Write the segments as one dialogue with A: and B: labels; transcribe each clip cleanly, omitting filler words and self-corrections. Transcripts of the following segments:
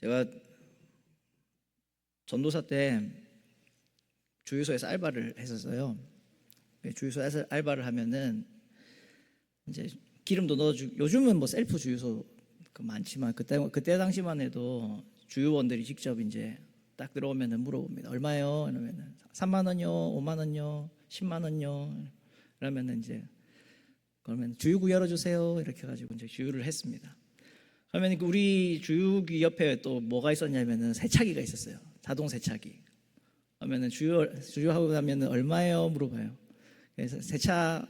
A: 제가 전도사 때 주유소에서 알바를 했었어요. 주유소에서 알바를 하면은 이제 기름도 넣어주고, 요즘은 뭐 셀프 주유소 많지만 그때 당시만 해도 주유원들이 직접 이제 딱 들어오면은 물어봅니다. 얼마요? 이러면은 3만 원요, 5만 원요, 10만 원요. 그러면은 이제 그러면 주유구 열어주세요. 이렇게 해가지고 이제 주유를 했습니다. 그러면 우리 주유기 옆에 또 뭐가 있었냐면은 세차기가 있었어요. 자동 세차기. 그러면은 주유하고 나면은 얼마예요? 물어봐요. 그래서 세차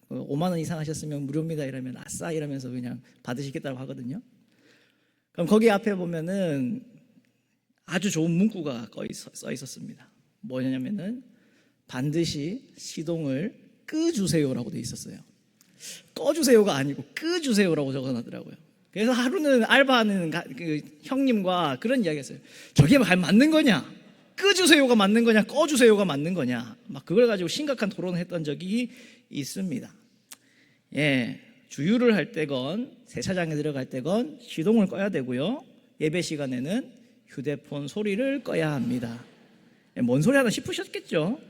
A: 5만 원 이상 하셨으면 무료입니다. 이러면 아싸 이러면서 그냥 받으시겠다고 하거든요. 그럼 거기 앞에 보면은 아주 좋은 문구가 써 있었습니다. 뭐냐면은 반드시 시동을 끄주세요라고 돼 있었어요. 꺼주세요가 아니고 끄주세요라고 적어놨더라고요. 그래서 하루는 알바하는 그 형님과 그런 이야기했어요. 저게 맞는 거냐? 끄주세요가 맞는 거냐? 꺼주세요가 맞는 거냐? 막 그걸 가지고 심각한 토론을 했던 적이 있습니다. 예, 주유를 할 때건 세차장에 들어갈 때건 시동을 꺼야 되고요. 예배 시간에는 휴대폰 소리를 꺼야 합니다. 예, 뭔 소리 하나 싶으셨겠죠?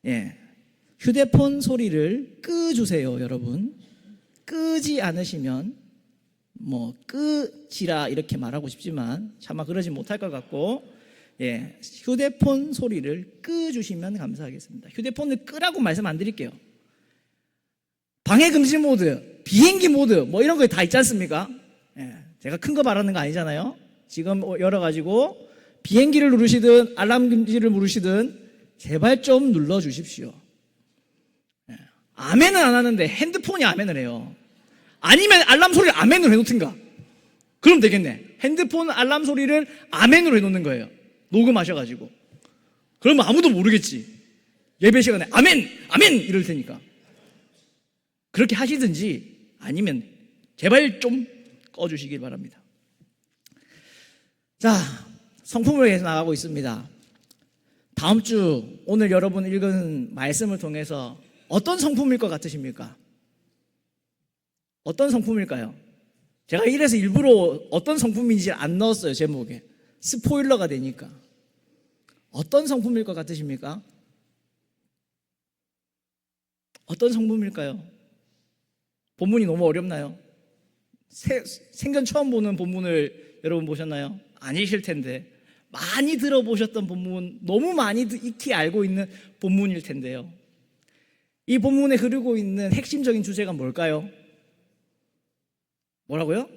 A: 예, 휴대폰 소리를 끄주세요, 여러분. 끄지 않으시면 뭐 끄지라 이렇게 말하고 싶지만 차마 그러지 못할 것 같고, 예, 휴대폰 소리를 끄주시면 감사하겠습니다. 휴대폰을 끄라고 말씀 안 드릴게요. 방해 금지 모드, 비행기 모드 뭐 이런 거 다 있지 않습니까? 예, 제가 큰 거 말하는 거 아니잖아요. 지금 열어가지고 비행기를 누르시든 알람 금지를 누르시든 제발 좀 눌러주십시오. 예, 아멘은 안 하는데 핸드폰이 아멘을 해요. 아니면 알람 소리를 아멘으로 해놓든가. 그럼 되겠네. 핸드폰 알람 소리를 아멘으로 해놓는 거예요. 녹음하셔가지고. 그러면 아무도 모르겠지. 예배 시간에 아멘! 아멘! 이럴 테니까. 그렇게 하시든지 아니면 제발 좀 꺼주시길 바랍니다. 자, 성품을 위해서 나가고 있습니다. 다음 주 오늘 여러분 읽은 말씀을 통해서 어떤 성품일 것 같으십니까? 어떤 성품일까요? 제가 이래서 일부러 어떤 성품인지 안 넣었어요, 제목에. 스포일러가 되니까. 어떤 성품일 것 같으십니까? 어떤 성품일까요? 본문이 너무 어렵나요? 생전 처음 보는 본문을 여러분 보셨나요? 아니실 텐데. 많이 들어보셨던 본문, 너무 많이 익히 알고 있는 본문일 텐데요. 이 본문에 흐르고 있는 핵심적인 주제가 뭘까요? 뭐라고요?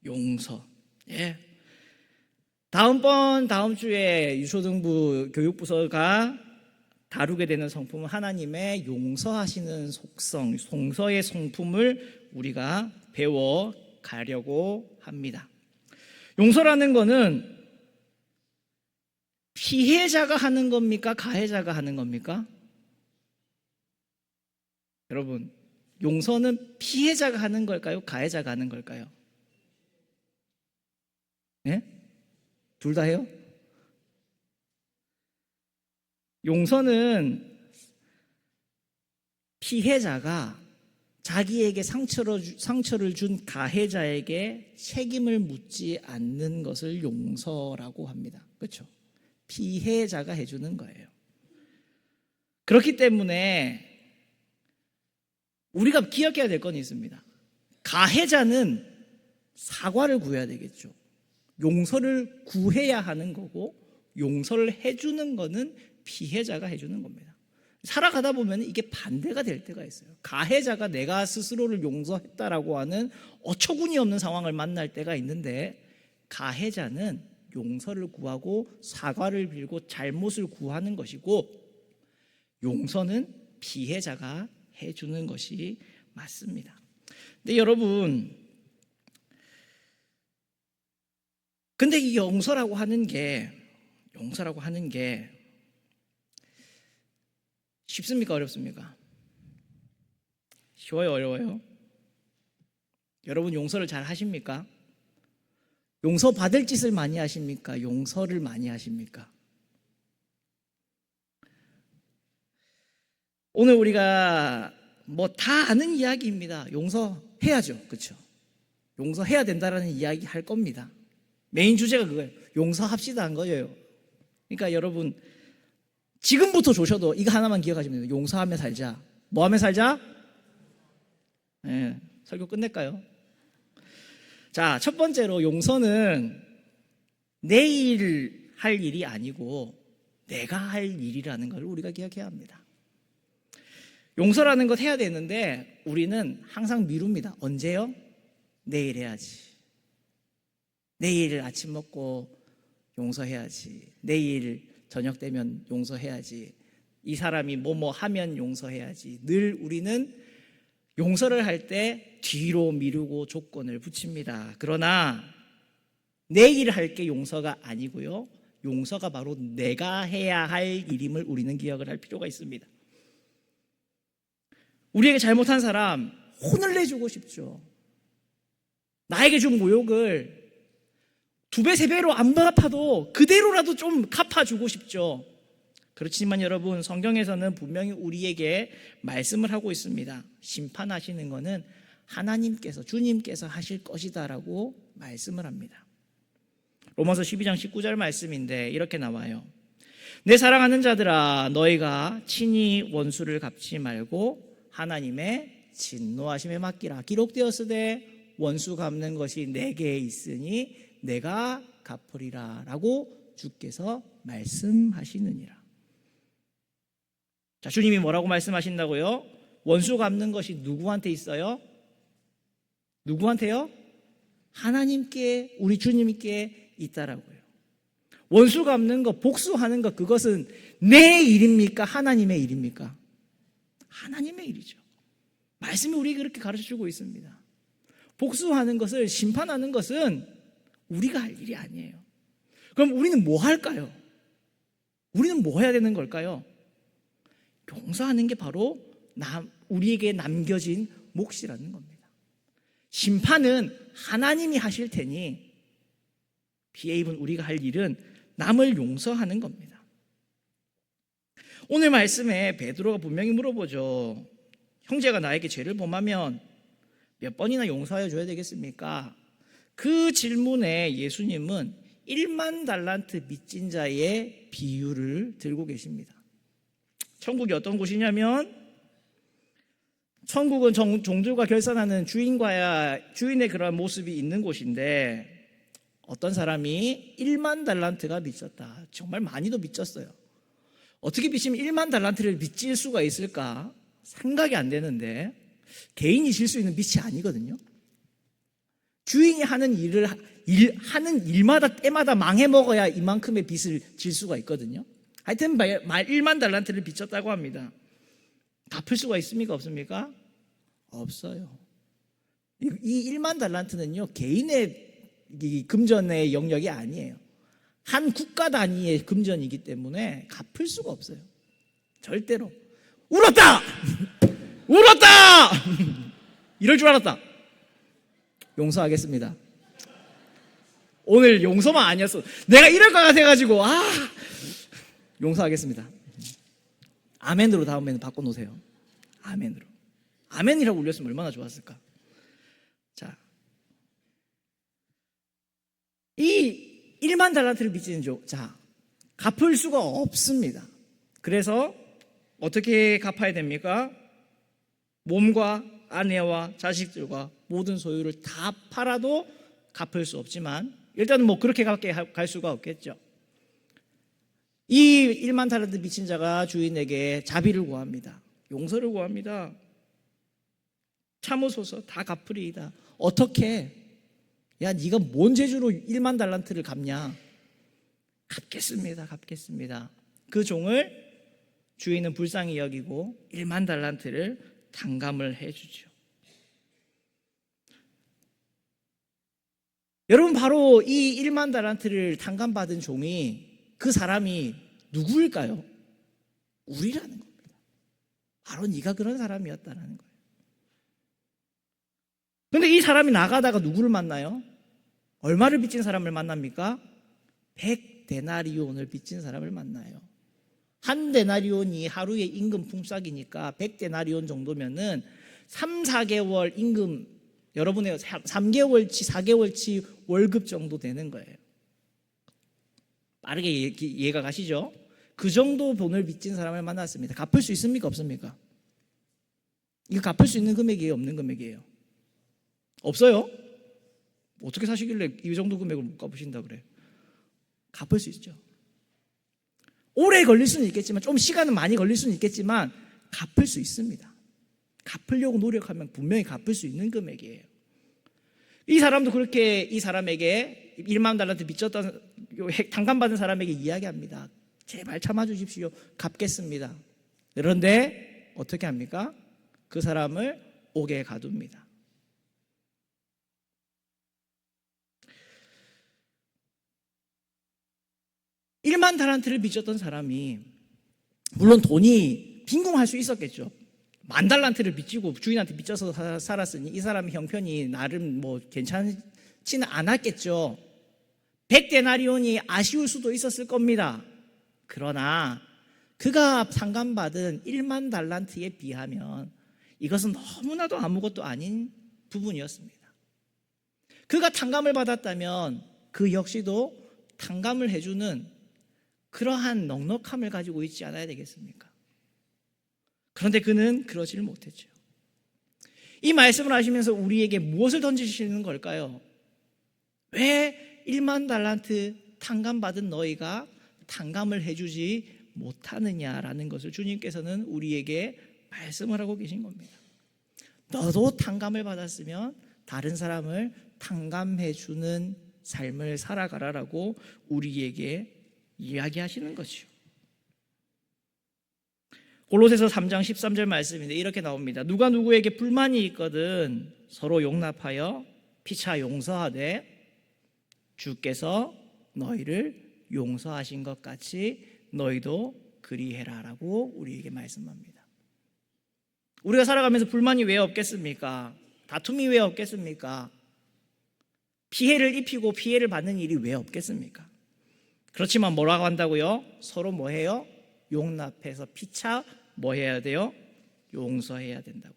A: 용서. 예. 다음 주에 유초등부 교육부서가 다루게 되는 성품은 하나님의 용서하시는 속성, 용서의 성품을 우리가 배워 가려고 합니다. 용서라는 거는 피해자가 하는 겁니까? 가해자가 하는 겁니까? 여러분, 용서는 피해자가 하는 걸까요? 가해자가 하는 걸까요? 예? 둘 다 해요? 용서는 피해자가 자기에게 상처를 준 가해자에게 책임을 묻지 않는 것을 용서라고 합니다. 그렇죠? 피해자가 해주는 거예요. 그렇기 때문에 우리가 기억해야 될 건 있습니다. 가해자는 사과를 구해야 되겠죠. 용서를 구해야 하는 거고, 용서를 해주는 거는 피해자가 해주는 겁니다. 살아가다 보면 이게 반대가 될 때가 있어요. 가해자가 내가 스스로를 용서했다라고 하는 어처구니 없는 상황을 만날 때가 있는데, 가해자는 용서를 구하고 사과를 빌고 잘못을 구하는 것이고, 용서는 피해자가 해주는 것이 맞습니다. 근데 여러분, 근데 이 용서라고 하는 게 쉽습니까? 어렵습니까? 쉬워요? 어려워요? 여러분 용서를 잘 하십니까? 용서 받을 짓을 많이 하십니까? 용서를 많이 하십니까? 오늘 우리가 뭐 다 아는 이야기입니다. 용서해야죠. 그렇죠? 용서해야 된다라는 이야기 할 겁니다. 메인 주제가 그거예요. 용서합시다 한 거예요. 그러니까 여러분 지금부터 조셔도 이거 하나만 기억하시면 돼요. 용서하며 살자. 뭐 하며 살자? 네, 설교 끝낼까요? 자, 첫 번째로 용서는 내일 할 일이 아니고 내가 할 일이라는 걸 우리가 기억해야 합니다. 용서라는 것 해야 되는데 우리는 항상 미룹니다. 언제요? 내일 해야지. 내일 아침 먹고 용서해야지. 내일 저녁 되면 용서해야지. 이 사람이 뭐뭐 하면 용서해야지. 늘 우리는 용서를 할 때 뒤로 미루고 조건을 붙입니다. 그러나 내일 할 게 용서가 아니고요. 용서가 바로 내가 해야 할 일임을 우리는 기억을 할 필요가 있습니다. 우리에게 잘못한 사람 혼을 내주고 싶죠. 나에게 준 모욕을 2배, 3배로 안 갚아도 그대로라도 좀 갚아주고 싶죠. 그렇지만 여러분, 성경에서는 분명히 우리에게 말씀을 하고 있습니다. 심판하시는 것은 하나님께서, 주님께서 하실 것이다라고 말씀을 합니다. 로마서 12장 19절 말씀인데 이렇게 나와요. 내 사랑하는 자들아, 너희가 친히 원수를 갚지 말고 하나님의 진노하심에 맡기라. 기록되었으되 원수 갚는 것이 내게 있으니 내가 갚으리라 라고 주께서 말씀하시느니라. 자, 주님이 뭐라고 말씀하신다고요? 원수 갚는 것이 누구한테 있어요? 누구한테요? 하나님께, 우리 주님께 있다라고요. 원수 갚는 것, 복수하는 것, 그것은 내 일입니까? 하나님의 일입니까? 하나님의 일이죠. 말씀이 우리에게 그렇게 가르쳐주고 있습니다. 복수하는 것을, 심판하는 것은 우리가 할 일이 아니에요. 그럼 우리는 뭐 할까요? 우리는 뭐 해야 되는 걸까요? 용서하는 게 바로 우리에게 남겨진 몫이라는 겁니다. 심판은 하나님이 하실 테니 피해 입은 우리가 할 일은 남을 용서하는 겁니다. 오늘 말씀에 베드로가 분명히 물어보죠. 형제가 나에게 죄를 범하면 몇 번이나 용서해 줘야 되겠습니까? 그 질문에 예수님은 1만 달란트 빚진 자의 비유를 들고 계십니다. 천국이 어떤 곳이냐면 천국은 종들과 결산하는 주인의 그러한 모습이 있는 곳인데 어떤 사람이 1만 달란트가 빚졌다. 정말 많이도 빚졌어요. 어떻게 빚으면 1만 달란트를 빚질 수가 있을까? 생각이 안 되는데 개인이 질 수 있는 빚이 아니거든요. 주인이 하는 일마다 때마다 망해 먹어야 이만큼의 빚을 질 수가 있거든요. 하여튼 1만 달란트를 빚졌다고 합니다. 갚을 수가 있습니까? 없습니까? 없어요. 이 1만 달란트는요, 개인의 금전의 영역이 아니에요. 한 국가 단위의 금전이기 때문에 갚을 수가 없어요. 절대로. 울었다! 울었다! 이럴 줄 알았다. 용서하겠습니다. 오늘 용서만 아니었어. 내가 이럴 것 같아가지고, 용서하겠습니다. 아멘으로 다음에는 바꿔놓으세요. 아멘으로. 아멘이라고 울렸으면 얼마나 좋았을까. 자, 이 1만 달란트를 빚진 자, 갚을 수가 없습니다. 그래서 어떻게 갚아야 됩니까? 몸과 아내와 자식들과 모든 소유를 다 팔아도 갚을 수 없지만 일단은 뭐 그렇게 갈 수가 없겠죠. 이 1만 달란트 빚진 자가 주인에게 자비를 구합니다. 용서를 구합니다. 참으소서, 다 갚으리이다. 어떻게? 야, 네가 뭔 재주로 1만 달란트를 갚냐? 갚겠습니다. 갚겠습니다. 그 종을 주인은 불쌍히 여기고 1만 달란트를 탕감을 해주죠. 여러분, 바로 이 1만 달란트를 탕감받은 종이, 그 사람이 누구일까요? 우리라는 겁니다. 바로 네가 그런 사람이었다는 거예요. 그런데 이 사람이 나가다가 누구를 만나요? 얼마를 빚진 사람을 만납니까? 100데나리온을 빚진 사람을 만나요. 한 데나리온이 하루의 임금 품삯이니까 100데나리온 정도면은 3, 4개월 임금, 여러분의 3개월치, 4개월치 월급 정도 되는 거예요. 빠르게 이해가 가시죠? 그 정도 돈을 빚진 사람을 만났습니다. 갚을 수 있습니까? 없습니까? 이거 갚을 수 있는 금액이에요? 없는 금액이에요? 없어요? 어떻게 사시길래 이 정도 금액을 못 갚으신다 그래? 갚을 수 있죠. 오래 걸릴 수는 있겠지만, 좀 시간은 많이 걸릴 수는 있겠지만 갚을 수 있습니다. 갚으려고 노력하면 분명히 갚을 수 있는 금액이에요. 이 사람도 그렇게 이 사람에게 1만 달란트 빚졌던 탕감받은 사람에게 이야기합니다. 제발 참아주십시오. 갚겠습니다. 그런데 어떻게 합니까? 그 사람을 옥에 가둡니다. (1만) 달란트를 빚졌던 사람이 물론 돈이 빈궁할 수 있었겠죠. 1만 달란트를 빚지고 주인한테 빚져서 살았으니 이 사람의 형편이 나름 뭐 괜찮지는 않았겠죠. 100데나리온이 아쉬울 수도 있었을 겁니다. 그러나 그가 상감받은 1만 달란트에 비하면 이것은 너무나도 아무것도 아닌 부분이었습니다. 그가 탕감을 받았다면 그 역시도 탕감을 해주는 그러한 넉넉함을 가지고 있지 않아야 되겠습니까? 그런데 그는 그러지를 못했죠. 이 말씀을 하시면서 우리에게 무엇을 던지시는 걸까요? 왜 1만 달란트 탕감받은 너희가 탕감을 해주지 못하느냐라는 것을 주님께서는 우리에게 말씀을 하고 계신 겁니다. 너도 탕감을 받았으면 다른 사람을 탕감해주는 삶을 살아가라라고 우리에게 이야기하시는 거죠. 골로새서 3장 13절 말씀인데 이렇게 나옵니다. 누가 누구에게 불만이 있거든 서로 용납하여 피차 용서하되 주께서 너희를 용서하신 것 같이 너희도 그리해라라고 우리에게 말씀합니다. 우리가 살아가면서 불만이 왜 없겠습니까? 다툼이 왜 없겠습니까? 피해를 입히고 피해를 받는 일이 왜 없겠습니까? 그렇지만 뭐라고 한다고요? 서로 뭐 해요? 용납해서 피차 뭐 해야 돼요? 용서해야 된다고요.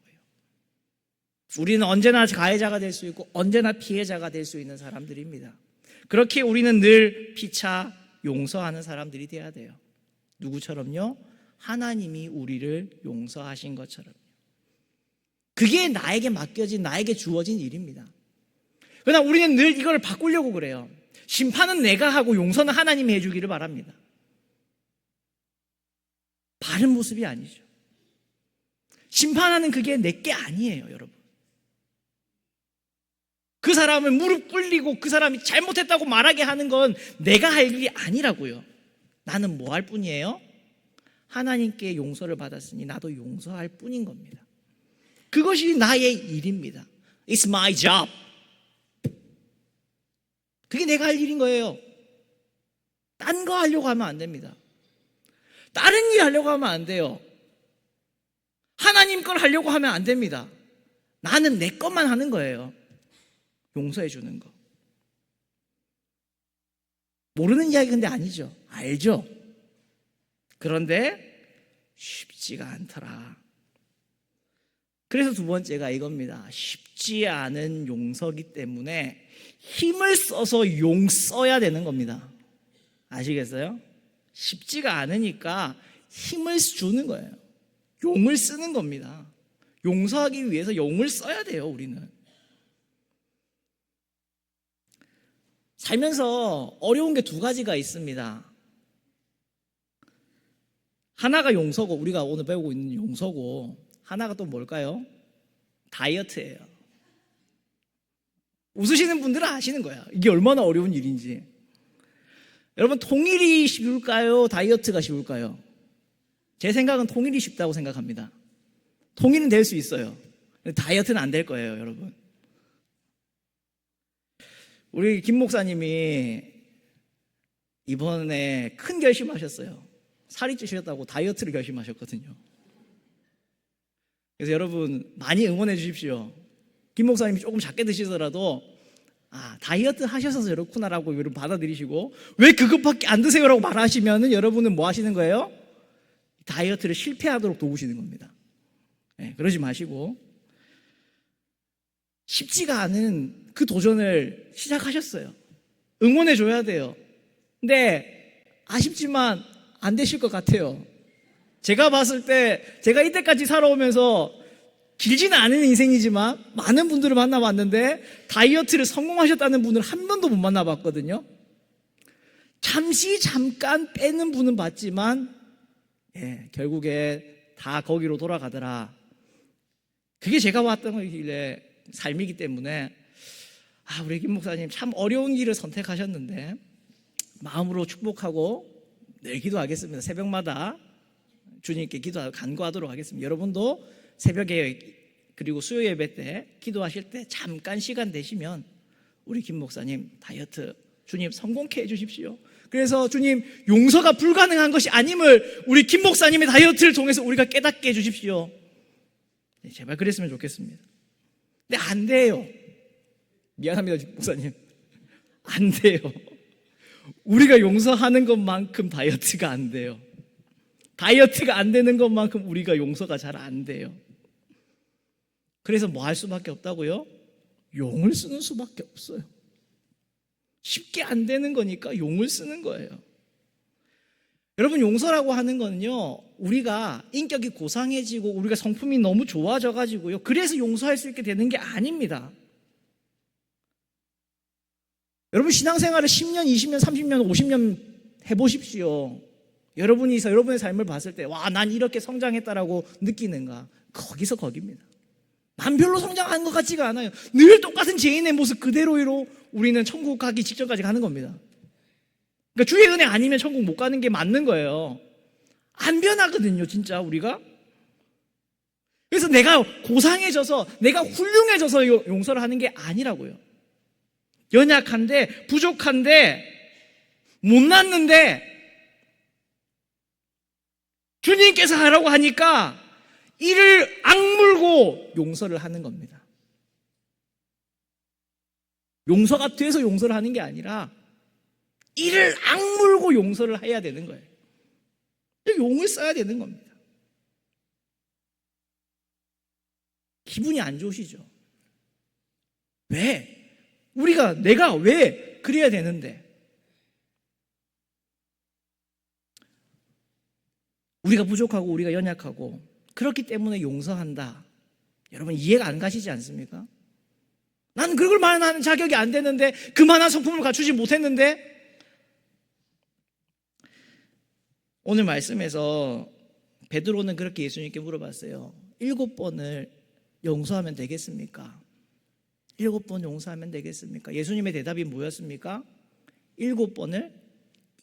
A: 우리는 언제나 가해자가 될 수 있고 언제나 피해자가 될 수 있는 사람들입니다. 그렇게 우리는 늘 피차 용서하는 사람들이 돼야 돼요. 누구처럼요? 하나님이 우리를 용서하신 것처럼요. 그게 나에게 맡겨진, 나에게 주어진 일입니다. 그러나 우리는 늘 이걸 바꾸려고 그래요. 심판은 내가 하고 용서는 하나님이 해주기를 바랍니다. 바른 모습이 아니죠. 심판하는 그게 내게 아니에요, 여러분. 그 사람을 무릎 꿇리고 그 사람이 잘못했다고 말하게 하는 건 내가 할 일이 아니라고요. 나는 뭐 할 뿐이에요? 하나님께 용서를 받았으니 나도 용서할 뿐인 겁니다. 그것이 나의 일입니다. It's my job. 그게 내가 할 일인 거예요. 딴 거 하려고 하면 안 됩니다. 다른 일 하려고 하면 안 돼요. 하나님 걸 하려고 하면 안 됩니다. 나는 내 것만 하는 거예요. 용서해 주는 거. 모르는 이야기 근데 아니죠. 알죠. 그런데 쉽지가 않더라. 그래서 두 번째가 이겁니다. 쉽지 않은 용서기 때문에 힘을 써서 써야 되는 겁니다. 아시겠어요? 쉽지가 않으니까 힘을 주는 거예요. 용을 쓰는 겁니다. 용서하기 위해서 용을 써야 돼요, 우리는. 살면서 어려운 게 두 가지가 있습니다. 하나가 용서고, 우리가 오늘 배우고 있는 용서고, 하나가 또 뭘까요? 다이어트예요. 웃으시는 분들은 아시는 거야. 이게 얼마나 어려운 일인지. 여러분, 통일이 쉬울까요? 다이어트가 쉬울까요? 제 생각은 통일이 쉽다고 생각합니다. 통일은 될 수 있어요. 다이어트는 안 될 거예요, 여러분. 우리 김 목사님이 이번에 큰 결심하셨어요. 살이 찌셨다고 다이어트를 결심하셨거든요. 그래서 여러분 많이 응원해 주십시오. 김 목사님이 조금 작게 드시더라도 다이어트 하셔서 그렇구나라고 여러분 받아들이시고, 왜 그것밖에 안 드세요라고 말하시면은 여러분은 뭐 하시는 거예요? 다이어트를 실패하도록 도우시는 겁니다. 네, 그러지 마시고 쉽지가 않은 그 도전을 시작하셨어요. 응원해 줘야 돼요. 근데 아쉽지만 안 되실 것 같아요. 제가 봤을 때 제가 이때까지 살아오면서 길지는 않은 인생이지만 많은 분들을 만나봤는데 다이어트를 성공하셨다는 분을 한 번도 못 만나봤거든요. 잠깐 빼는 분은 봤지만 결국에 다 거기로 돌아가더라. 그게 제가 왔던 길의 삶이기 때문에 우리 김 목사님 참 어려운 길을 선택하셨는데 마음으로 축복하고 늘 기도하겠습니다. 새벽마다 주님께 기도하고 간구하도록 하겠습니다. 여러분도 새벽에 그리고 수요 예배 때 기도하실 때 잠깐 시간 되시면 우리 김 목사님 다이어트 주님 성공케 해주십시오. 그래서 주님 용서가 불가능한 것이 아님을 우리 김 목사님의 다이어트를 통해서 우리가 깨닫게 해주십시오. 제발 그랬으면 좋겠습니다. 근데 안 돼요. 미안합니다, 목사님. 안 돼요. 우리가 용서하는 것만큼 다이어트가 안 돼요. 다이어트가 안 되는 것만큼 우리가 용서가 잘 안 돼요. 그래서 뭐 할 수밖에 없다고요? 용을 쓰는 수밖에 없어요. 쉽게 안 되는 거니까 용을 쓰는 거예요. 여러분, 용서라고 하는 거는요, 우리가 인격이 고상해지고 우리가 성품이 너무 좋아져가지고요, 그래서 용서할 수 있게 되는 게 아닙니다. 여러분, 신앙생활을 10년, 20년, 30년, 50년 해보십시오. 여러분이서 여러분의 삶을 봤을 때, 난 이렇게 성장했다라고 느끼는가? 거기서 거기입니다. 난 별로 성장한 것 같지가 않아요. 늘 똑같은 죄인의 모습 그대로로 우리는 천국 가기 직전까지 가는 겁니다. 그러니까 주의 은혜 아니면 천국 못 가는 게 맞는 거예요. 안 변하거든요, 진짜 우리가. 그래서 내가 고상해져서, 내가 훌륭해져서 용서를 하는 게 아니라고요. 연약한데, 부족한데, 못났는데 주님께서 하라고 하니까 이를 악물고 용서를 하는 겁니다. 용서가 돼서 용서를 하는 게 아니라 이를 악물고 용서를 해야 되는 거예요. 용을 써야 되는 겁니다. 기분이 안 좋으시죠? 왜? 내가 왜 그래야 되는데? 우리가 부족하고 우리가 연약하고 그렇기 때문에 용서한다. 여러분, 이해가 안 가시지 않습니까? 나는 그걸 말하는 자격이 안 되는데, 그만한 성품을 갖추지 못했는데. 오늘 말씀에서 베드로는 그렇게 예수님께 물어봤어요. 7번을 용서하면 되겠습니까? 7번 용서하면 되겠습니까? 예수님의 대답이 뭐였습니까? 7번을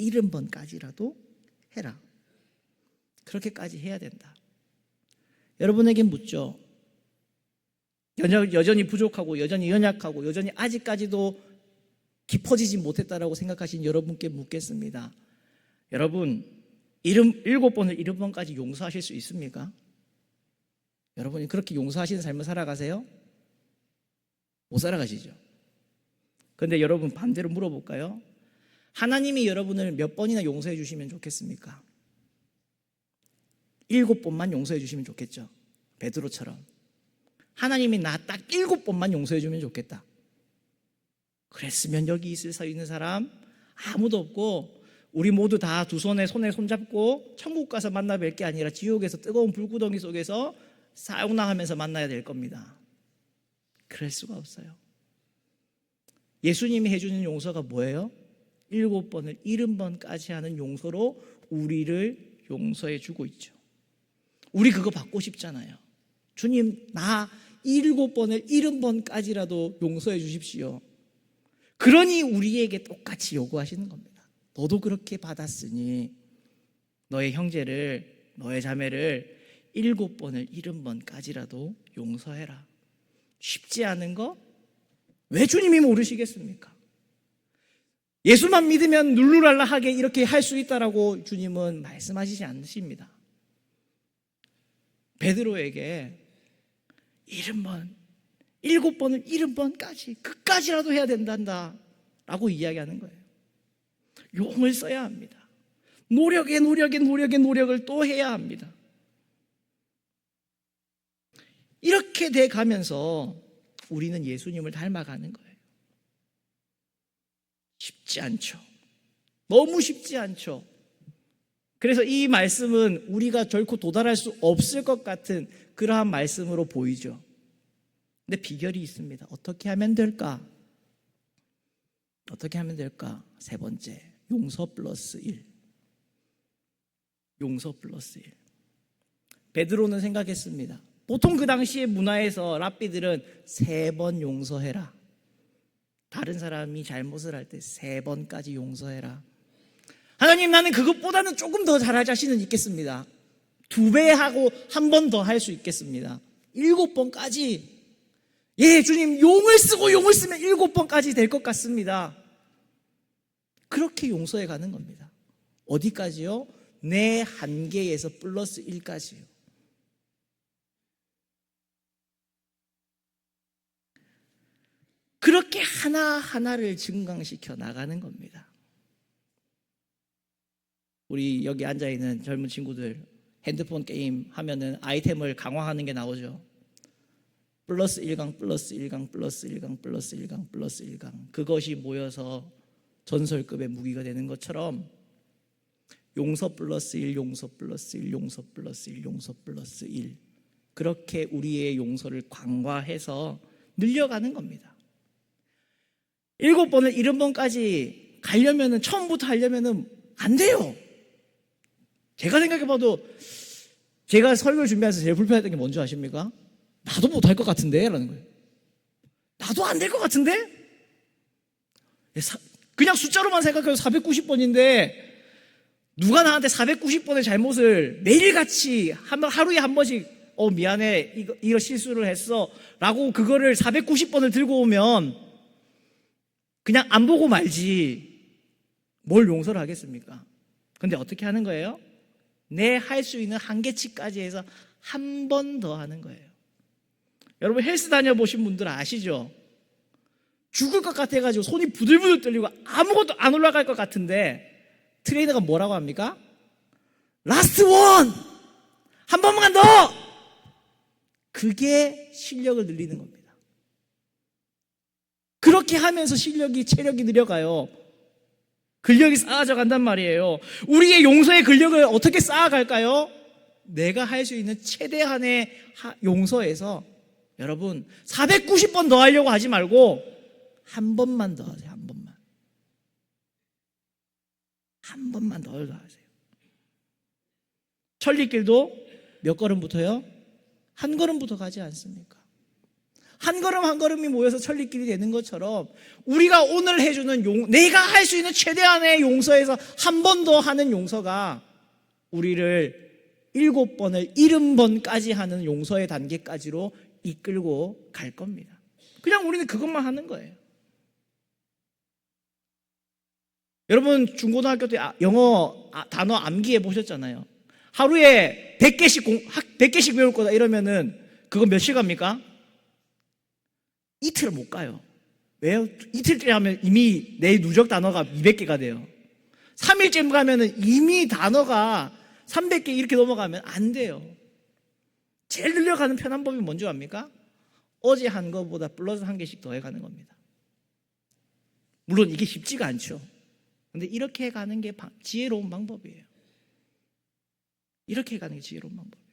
A: 70번까지라도 해라. 그렇게까지 해야 된다. 여러분에게 묻죠. 여전히 부족하고 여전히 연약하고 여전히 아직까지도 깊어지지 못했다라고 생각하신 여러분께 묻겠습니다. 여러분, 7번을 70번까지 용서하실 수 있습니까? 여러분이 그렇게 용서하시는 삶을 살아가세요? 못 살아가시죠. 그런데 여러분, 반대로 물어볼까요? 하나님이 여러분을 몇 번이나 용서해 주시면 좋겠습니까? 7번만 용서해 주시면 좋겠죠. 베드로처럼. 하나님이 나 딱 7번만 용서해 주면 좋겠다. 그랬으면 여기 있는 사람 아무도 없고, 우리 모두 다 두 손에 손잡고 천국 가서 만나 뵐 게 아니라 지옥에서 뜨거운 불구덩이 속에서 사우나하면서 만나야 될 겁니다. 그럴 수가 없어요. 예수님이 해주는 용서가 뭐예요? 7번을 70번까지 하는 용서로 우리를 용서해 주고 있죠. 우리 그거 받고 싶잖아요. 주님, 나 7번을 70번까지라도 용서해 주십시오. 그러니 우리에게 똑같이 요구하시는 겁니다. 너도 그렇게 받았으니 너의 형제를, 너의 자매를 7번을 70번까지라도 용서해라. 쉽지 않은 거? 왜 주님이 모르시겠습니까? 예수만 믿으면 룰루랄라하게 이렇게 할 수 있다라고 주님은 말씀하시지 않으십니다. 베드로에게 70번, 7번을 70번까지, 그까지라도 해야 된단다 라고 이야기하는 거예요. 용을 써야 합니다. 노력을 또 해야 합니다. 이렇게 돼 가면서 우리는 예수님을 닮아가는 거예요. 쉽지 않죠. 너무 쉽지 않죠. 그래서 이 말씀은 우리가 결코 도달할 수 없을 것 같은 그러한 말씀으로 보이죠. 근데 비결이 있습니다. 어떻게 하면 될까? 어떻게 하면 될까? 세 번째, 용서 플러스 1. 용서 플러스 1. 베드로는 생각했습니다. 보통 그 당시의 문화에서 랍비들은 3번 용서해라. 다른 사람이 잘못을 할 때 3번까지 용서해라. 하나님, 나는 그것보다는 조금 더 잘할 자신은 있겠습니다. 2배 하고 1번 더 할 수 있겠습니다. 7번까지. 예, 주님, 용을 쓰면 7번까지 될 것 같습니다. 그렇게 용서해 가는 겁니다. 어디까지요? 내 한계에서 플러스 1까지요. 그렇게 하나하나를 증강시켜 나가는 겁니다. 우리 여기 앉아있는 젊은 친구들 핸드폰 게임 하면은 아이템을 강화하는 게 나오죠. 플러스 1강, 플러스 1강, 플러스 1강, 플러스 1강, 플러스 1강. 그것이 모여서 전설급의 무기가 되는 것처럼 용서 플러스 1, 용서 플러스 1, 용서 플러스 1, 용서 플러스 1. 그렇게 우리의 용서를 강화해서 늘려가는 겁니다. 7번을 70번까지 가려면은, 처음부터 하려면은 안 돼요. 제가 생각해봐도 제가 설교를 준비하면서 제일 불편했던 게 뭔지 아십니까? 나도 못할 것 같은데? 라는 거예요. 나도 안 될 것 같은데? 그냥 숫자로만 생각해도 490번인데 누가 나한테 490번의 잘못을 매일같이 하루에 한 번씩 미안해, 이거 실수를 했어 라고 그거를 490번을 들고 오면 그냥 안 보고 말지 뭘 용서를 하겠습니까? 근데 어떻게 하는 거예요? 내 할 수 있는 한계치까지 해서 한 번 더 하는 거예요. 여러분 헬스 다녀보신 분들 아시죠? 죽을 것 같아가지고 손이 부들부들 떨리고 아무것도 안 올라갈 것 같은데 트레이너가 뭐라고 합니까? 라스트 원! 한 번만 더! 그게 실력을 늘리는 겁니다. 그렇게 하면서 체력이 늘어가요. 근력이 쌓아져 간단 말이에요. 우리의 용서의 근력을 어떻게 쌓아갈까요? 내가 할 수 있는 최대한의 용서에서 여러분 490번 더 하려고 하지 말고 한 번만 더 하세요. 한 번만. 한 번만 더 하세요. 천리길도 몇 걸음부터요? 한 걸음부터 가지 않습니까? 한 걸음 한 걸음이 모여서 천리길이 되는 것처럼 우리가 오늘 해주는 내가 할 수 있는 최대한의 용서에서 한 번 더 하는 용서가 우리를 7번을 70번까지 하는 용서의 단계까지로 이끌고 갈 겁니다. 그냥 우리는 그것만 하는 거예요. 여러분 중고등학교 때 영어 단어 암기해 보셨잖아요. 하루에 100개씩 외울 거다 이러면은 그거 몇 시간입니까? 이틀 못 가요. 왜요? 이틀째 하면 이미 내 누적 단어가 200개가 돼요. 3일째 가면은 이미 단어가 300개 이렇게 넘어가면 안 돼요. 제일 늘려가는 편한 법이 뭔지 압니까? 어제 한 거보다 플러스 한 개씩 더 해가는 겁니다. 물론 이게 쉽지가 않죠. 근데 이렇게 가는 게 지혜로운 방법이에요. 이렇게 가는 게 지혜로운 방법이에요.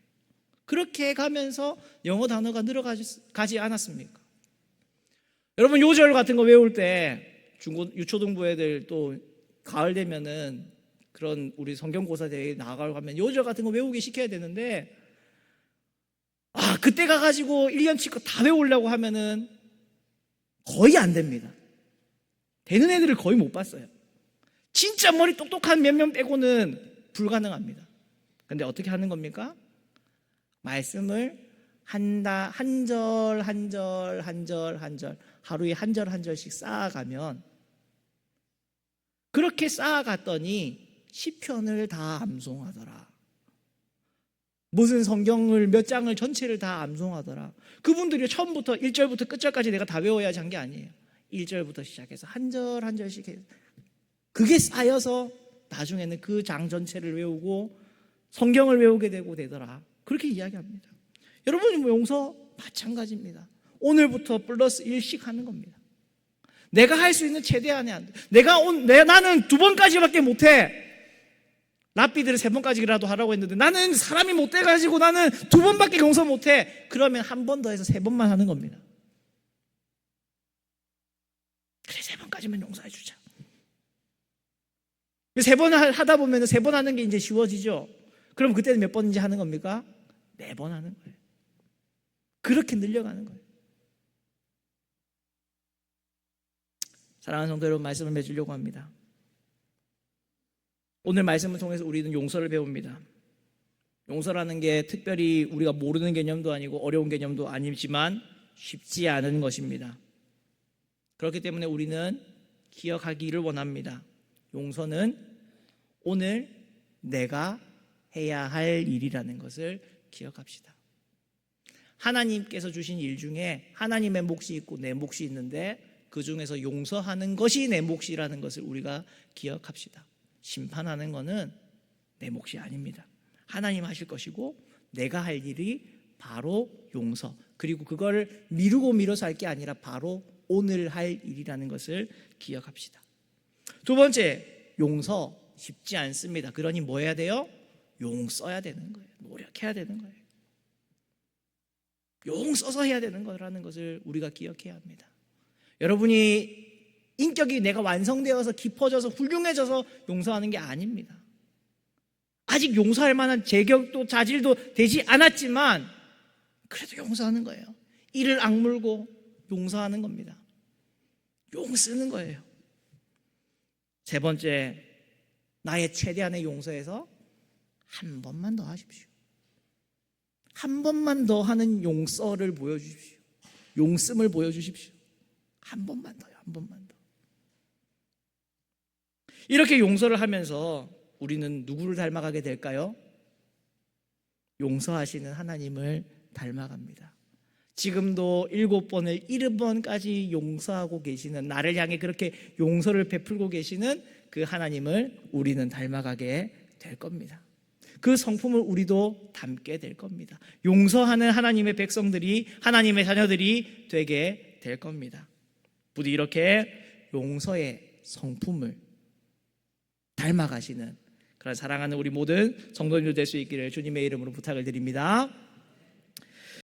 A: 그렇게 가면서 영어 단어가 늘어가지 않았습니까? 여러분 요절 같은 거 외울 때 유초등부 애들 또 가을 되면은 그런 우리 성경고사 대회 나가고 하면 요절 같은 거 외우게 시켜야 되는데 그때 가가지고 1년치 거 다 외우려고 하면은 거의 안 됩니다. 되는 애들을 거의 못 봤어요. 진짜 머리 똑똑한 몇 명 빼고는 불가능합니다. 근데 어떻게 하는 겁니까? 말씀을 한 절 하루에 한 절씩 쌓아가면 그렇게 쌓아갔더니 시편을 다 암송하더라. 무슨 성경을 몇 장을 전체를 다 암송하더라. 그분들이 처음부터 1절부터 끝절까지 내가 다 외워야지 한 게 아니에요. 1절부터 시작해서 한 절씩 해요. 그게 쌓여서 나중에는 그 장 전체를 외우고 성경을 외우게 되더라. 그렇게 이야기합니다. 여러분 용서 마찬가지입니다. 오늘부터 플러스 1씩 하는 겁니다. 내가 할 수 있는 최대한의 안 돼. 나는 2번까지밖에 못해. 랍비들을 3번까지라도 하라고 했는데 나는 사람이 못 돼가지고 나는 2번밖에 용서 못해. 그러면 한 번 더 해서 3번만 하는 겁니다. 그래, 3번까지만 용서해 주자. 3번 하다 보면 3번 하는 게 이제 쉬워지죠. 그럼 그때는 몇 번인지 하는 겁니까? 4번 하는 거예요. 그렇게 늘려가는 거예요. 사랑하는 성도 여러분, 말씀을 맺으려고 합니다. 오늘 말씀을 통해서 우리는 용서를 배웁니다. 용서라는 게 특별히 우리가 모르는 개념도 아니고 어려운 개념도 아니지만 쉽지 않은 것입니다. 그렇기 때문에 우리는 기억하기를 원합니다. 용서는 오늘 내가 해야 할 일이라는 것을 기억합시다. 하나님께서 주신 일 중에 하나님의 몫이 있고 내 몫이 있는데 그 중에서 용서하는 것이 내 몫이라는 것을 우리가 기억합시다. 심판하는 것은 내 몫이 아닙니다. 하나님 하실 것이고 내가 할 일이 바로 용서, 그리고 그걸 미루고 미뤄서 할 게 아니라 바로 오늘 할 일이라는 것을 기억합시다. 두 번째, 용서 쉽지 않습니다. 그러니 뭐 해야 돼요? 용 써야 되는 거예요. 노력해야 되는 거예요. 용 써서 해야 되는 거라는 것을 우리가 기억해야 합니다. 여러분이 인격이 내가 완성되어서 깊어져서 훌륭해져서 용서하는 게 아닙니다. 아직 용서할 만한 재격도 자질도 되지 않았지만 그래도 용서하는 거예요. 이를 악물고 용서하는 겁니다. 용 쓰는 거예요. 세 번째, 나의 최대한의 용서에서 한 번만 더 하십시오. 한 번만 더 하는 용서를 보여주십시오. 용씀을 보여주십시오. 한 번만 더요. 한 번만 더. 이렇게 용서를 하면서 우리는 누구를 닮아가게 될까요? 용서하시는 하나님을 닮아갑니다. 지금도 7번을 70번까지 용서하고 계시는, 나를 향해 그렇게 용서를 베풀고 계시는 그 하나님을 우리는 닮아가게 될 겁니다. 그 성품을 우리도 담게 될 겁니다. 용서하는 하나님의 백성들이, 하나님의 자녀들이 되게 될 겁니다. 부디 이렇게 용서의 성품을 닮아가시는 그런 사랑하는 우리 모든 성도님들 될 수 있기를 주님의 이름으로 부탁을 드립니다.